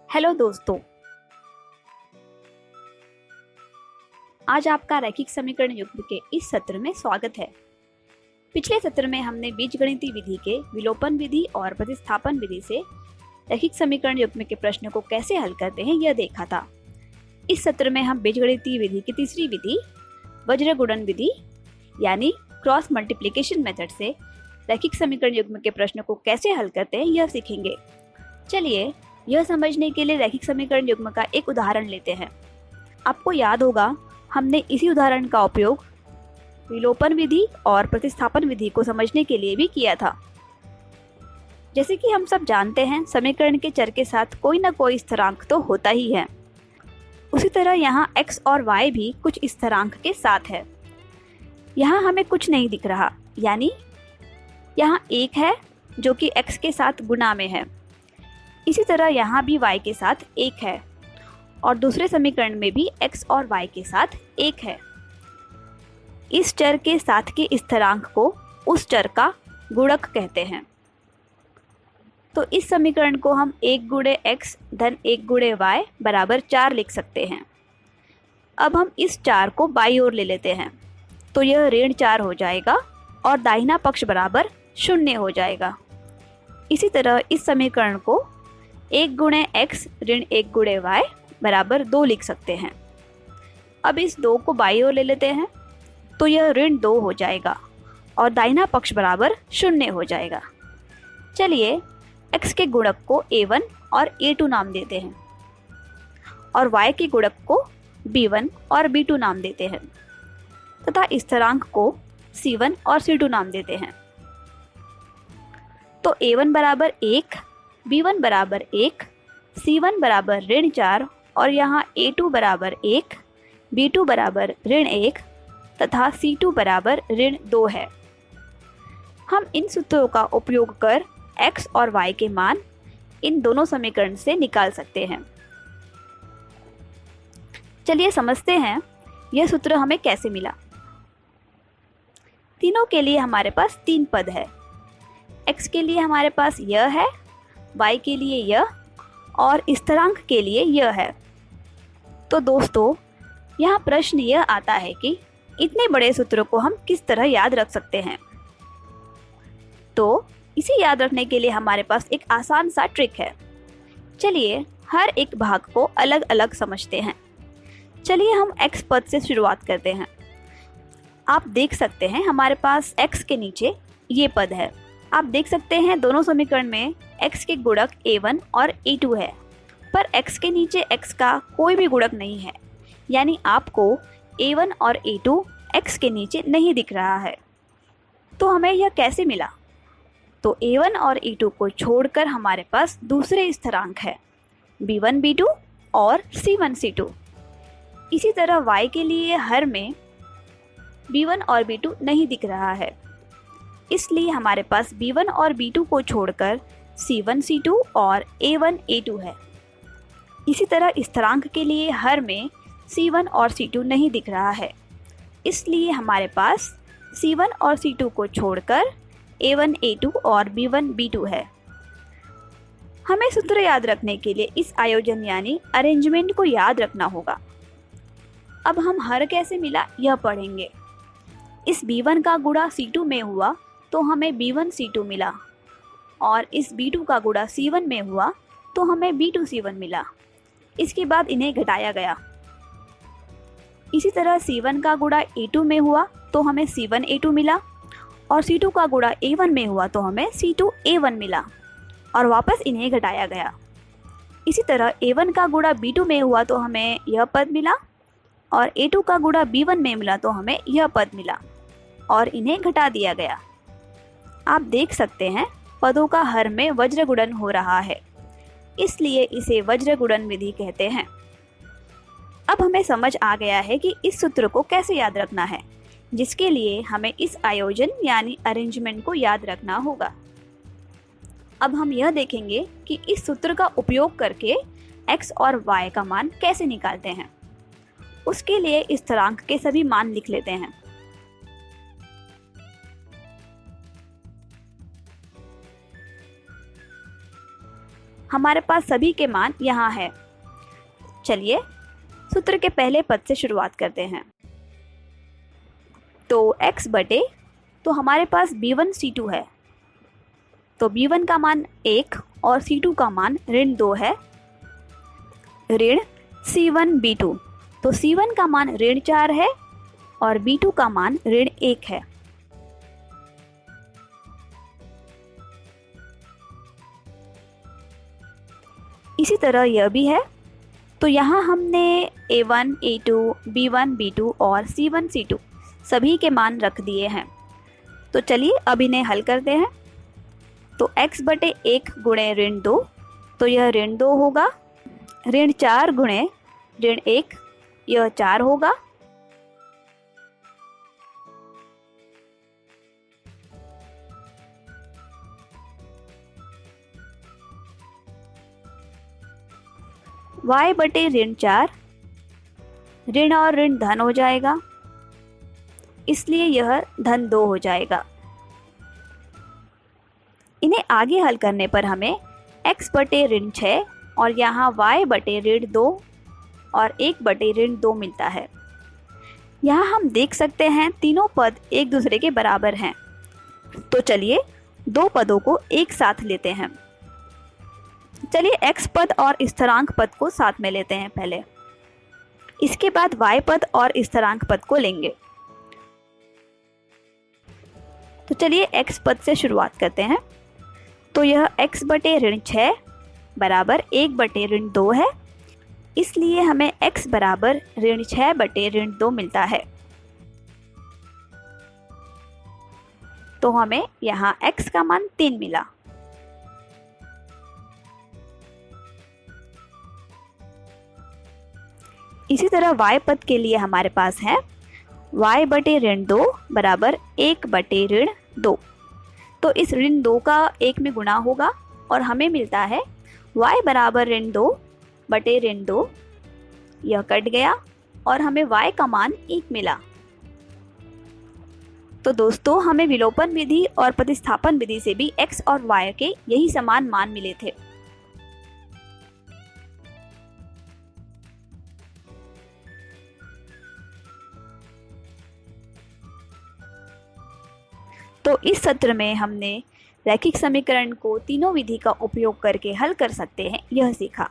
Hello दोस्तों, आज आपका रैखिक समीकरण युग्म के इस सत्र में स्वागत है। पिछले सत्र में हमने बीजगणितीय विधि के विलोपन विधि और प्रतिस्थापन विधि से रैखिक समीकरण युग्म के प्रश्न को कैसे हल करते हैं यह देखा था। इस सत्र में हम बीजगणितीय विधि की तीसरी विधि वज्र गुणन विधि यानी क्रॉस मल्टीप्लिकेशन मेथड से रैखिक समीकरण युग्म के प्रश्न को कैसे हल करते हैं यह सीखेंगे। चलिए यह समझने के लिए रैखिक समीकरण युग्म का एक उदाहरण लेते हैं। आपको याद होगा हमने इसी उदाहरण का उपयोग विलोपन विधि और प्रतिस्थापन विधि को समझने के लिए भी किया था। जैसे कि हम सब जानते हैं, समीकरण के चर के साथ कोई ना कोई स्थिरांक तो होता ही है। उसी तरह यहाँ x और y भी कुछ स्थिरांक के साथ है। यहाँ हमें कुछ नहीं दिख रहा, यानी यहाँ 1 है जो कि x के साथ गुणा में है। इसी तरह यहाँ भी y के साथ 1 है और दूसरे समीकरण में भी x और y के साथ 1 है। इस चर के साथ के स्थिरांक को उस चर का गुणक कहते हैं। तो इस समीकरण को हम 1 गुणे x धन 1 गुणे y बराबर 4 लिख सकते हैं। अब हम इस 4 को बाईं ओर ले लेते हैं तो यह ऋण 4 हो जाएगा और दाहिना पक्ष बराबर 0 हो जाएगा। इसी तरह इस समीकरण को 1 गुणे x ऋण 1 गुणे y बराबर 2 लिख सकते हैं। अब इस 2 को बाईं ओर ले लेते हैं तो यह ऋण 2 हो जाएगा और दाहिना पक्ष बराबर 0 हो जाएगा। चलिए x के गुणक को a1 और a2 नाम देते हैं और y के गुणक को b1 और b2 नाम देते हैं तथा स्थिरांक को c1 और c2 नाम देते हैं। तो a1 बराबर 1, b1 बराबर 1, c1 बराबर ऋण 4 और यहाँ a2 बराबर 1, b2 बराबर ऋण 1 तथा c2 बराबर ऋण 2 है। हम इन सूत्रों का उपयोग कर x और y के मान इन दोनों समीकरण से निकाल सकते हैं। चलिए समझते हैं यह सूत्र हमें कैसे मिला। तीनों के लिए हमारे पास 3 पद है। x के लिए हमारे पास यह है, y के लिए यह और स्थिरांक के लिए यह है। तो दोस्तों यहाँ प्रश्न यह आता है कि इतने बड़े सूत्रों को हम किस तरह याद रख सकते हैं। तो इसे याद रखने के लिए हमारे पास एक आसान सा ट्रिक है। चलिए हर एक भाग को अलग अलग समझते हैं। चलिए हम x पद से शुरुआत करते हैं। आप देख सकते हैं हमारे पास x के नीचे ये पद है। आप देख सकते हैं दोनों समीकरण में x के गुणक a1 और a2 है, पर x के नीचे x का कोई भी गुणक नहीं है, यानी आपको a1 और a2 x के नीचे नहीं दिख रहा है। तो हमें यह कैसे मिला? तो a1 और a2 को छोड़कर हमारे पास दूसरे स्थिरांक है b1 b2 और c1 c2। इसी तरह y के लिए हर में b1 और b2 नहीं दिख रहा है, इसलिए हमारे पास b1 और b2 को छोड़कर c1 c2 और a1 a2 है। इसी तरह स्थिरांक के लिए हर में c1 और c2 नहीं दिख रहा है, इसलिए हमारे पास c1 और c2 को छोड़कर a1 a2 और b1 b2 है। हमें सूत्र याद रखने के लिए इस आयोजन यानी अरेंजमेंट को याद रखना होगा। अब हम हर कैसे मिला यह पढ़ेंगे। इस b1 का गुणा c2 में हुआ तो हमें b1 c2 मिला और इस b2 का गुणा c1 में हुआ तो हमें b2 c1 मिला। इसके बाद इन्हें घटाया गया। इसी तरह c1 का गुणा a2 में हुआ तो हमें c1 a2 मिला और c2 का गुणा a1 में हुआ तो हमें c2 a1 मिला और वापस इन्हें घटाया गया। इसी तरह a1 का गुणा b2 में हुआ तो हमें यह पद मिला और a2 का गुणा b1 में मिला तो हमें यह पद मिला और इन्हें घटा दिया गया। आप देख सकते हैं पदों का हर में वज्र गुणन हो रहा है, इसलिए इसे वज्र गुणन विधि कहते हैं। अब हमें समझ आ गया है कि इस सूत्र को कैसे याद रखना है, जिसके लिए हमें इस आयोजन यानी अरेंजमेंट को याद रखना होगा। अब हम यह देखेंगे कि इस सूत्र का उपयोग करके x और y का मान कैसे निकालते हैं। उसके लिए स्थिरांक के सभी मान लिख लेते हैं। हमारे पास सभी के मान यहाँ है। चलिए सूत्र के पहले पद से शुरुआत करते हैं। तो x बटे, तो हमारे पास b1 c2 है, तो b1 का मान 1 और c2 का मान ऋण 2 है, ऋण c1 b2, तो c1 का मान ऋण 4 है और b2 का मान ऋण 1 है। इसी तरह यह भी है, तो यहाँ हमने a1, a2, b1, b2 और c1, c2 सभी के मान रख दिए हैं। तो चलिए अब इन्हें हल करते हैं। तो x बटे 1 गुणे ऋण 2, तो यह ऋण 2 होगा, ऋण 4 गुणे ऋण 1, यह 4 होगा, y बटे ऋण 4, ऋण और ऋण धन हो जाएगा, इसलिए यह धन 2 हो जाएगा। इन्हें आगे हल करने पर हमें x बटे ऋण 6 और यहाँ y बटे ऋण 2 और 1 बटे ऋण 2 मिलता है। यहाँ हम देख सकते हैं तीनों पद एक दूसरे के बराबर हैं। तो चलिए दो पदों को एक साथ लेते हैं। चलिए x पद और स्थिरांक पद को साथ में लेते हैं पहले, इसके बाद y पद और स्थिरांक पद को लेंगे। तो चलिए x पद से शुरुआत करते हैं। तो यह x बटे ऋण 6 बराबर 1 बटे ऋण 2 है, इसलिए हमें x बराबर ऋण 6 बटे ऋण 2 मिलता है। तो हमें यहाँ x का मान 3 मिला। इसी तरह y पद के लिए हमारे पास है y बटे ऋण 2 बराबर 1 बटे ऋण 2, तो इस ऋण 2 का 1 में गुणा होगा और हमें मिलता है y बराबर ऋण 2 बटे ऋण 2, यह कट गया और हमें y का मान 1 मिला। तो दोस्तों हमें विलोपन विधि और प्रतिस्थापन विधि से भी x और y के यही समान मान मिले थे। तो इस सत्र में हमने रैखिक समीकरण को तीनों विधि का उपयोग करके हल कर सकते हैं यह सीखा।